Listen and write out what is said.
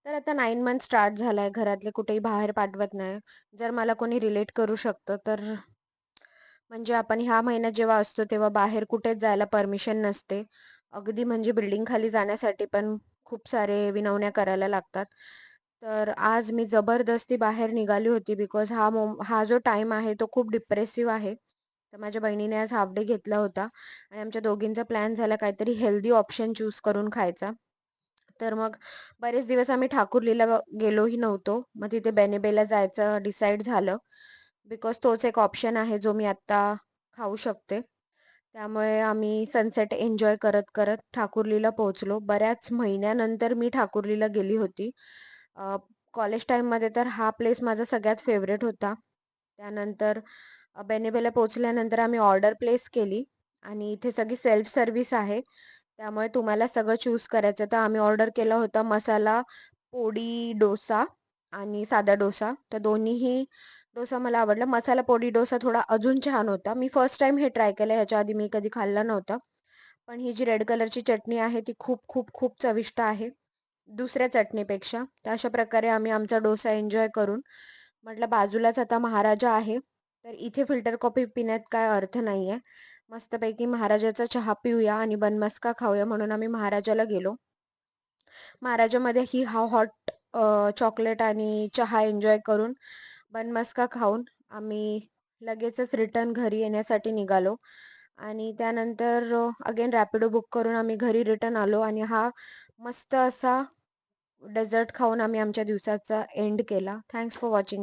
तर आता 9 month start झालाय. घरातले कुठेही बाहेर पाठवत नाही. जर मला कोणी रिलेट करू शकतं, तर म्हणजे आपण ह्या महिन्यात जेव्हा असतो, तेव्हा बाहेर कुठेच जायला परमिशन नसते. अगदी म्हणजे बिल्डिंग खाली जाण्यासाठी पण खूप सारे विनवण्या करायला लागतात. तर आज मी जबरदस्ती बाहेर निघाली होती बिकॉज हा जो टाईम आहे तो खूप डिप्रेसिव्ह आहे. तर माझ्या बहिणीने आज हाल्फ डे घेतला होता आणि आमच्या दोघींचा प्लॅन झाला काहीतरी हेल्दी ऑप्शन चूज करून खायचा. तर मग बरेच दिवस आम्ही ठाकुर्लीला गेलोही नव्हतो. मग तिथे बेनेबेला जायचं डिसाईड झालं. बिकॉज तोच एक ऑप्शन आहे जो मी आत्ता खाऊ शकते. त्यामुळे आम्ही सनसेट एन्जॉय करत करत ठाकुर्लीला पोहोचलो. बऱ्याच महिन्यानंतर मी ठाकुर्लीला गेली होती. कॉलेज टाईममध्ये तर हा प्लेस माझा सगळ्यात फेवरेट होता. त्यानंतर बेनेबेला पोहोचल्यानंतर आम्ही ऑर्डर प्लेस केली आणि इथे सगळी सेल्फ सर्व्हिस आहे. त्यामुळे तुम्हाला सगळं चूज करायचं. तर आम्ही ऑर्डर केला होता मसाला पोडी डोसा आणि साधा डोसा. तर दोन्हीही डोसा मला आवडला. मसाला पोडी डोसा थोडा अजून छान होता. मी फर्स्ट टाइम हे ट्राय केलं. ह्याच्या आधी मी कधी खाल्ला नव्हता. पण ही जी रेड कलरची चटणी आहे ती खूप खूप खूप चविष्ट आहे दुसऱ्या चटणीपेक्षा. तर अशा प्रकारे आम्ही आमचा डोसा एन्जॉय करून म्हटलं बाजूलाच आता महाराजा आहे. तर इथे फिल्टर कॉफी पिण्यात काय अर्थ नाहीये. मस्तपैकी महाराजाचा चहा पिऊया आणि बनमस्का खाऊया म्हणून आम्ही महाराजाला गेलो. महाराजामध्ये ही हा हॉट चॉकलेट आणि चहा एन्जॉय करून बनमस्का खाऊन आम्ही लगेचच रिटर्न घरी येण्यासाठी निघालो. आणि त्यानंतर अगेन रॅपिडो बुक करून आम्ही घरी रिटर्न आलो आणि हा मस्त असा डेझर्ट खाऊन आम्ही आमच्या दिवसाचा एंड केला. Thanks for watching.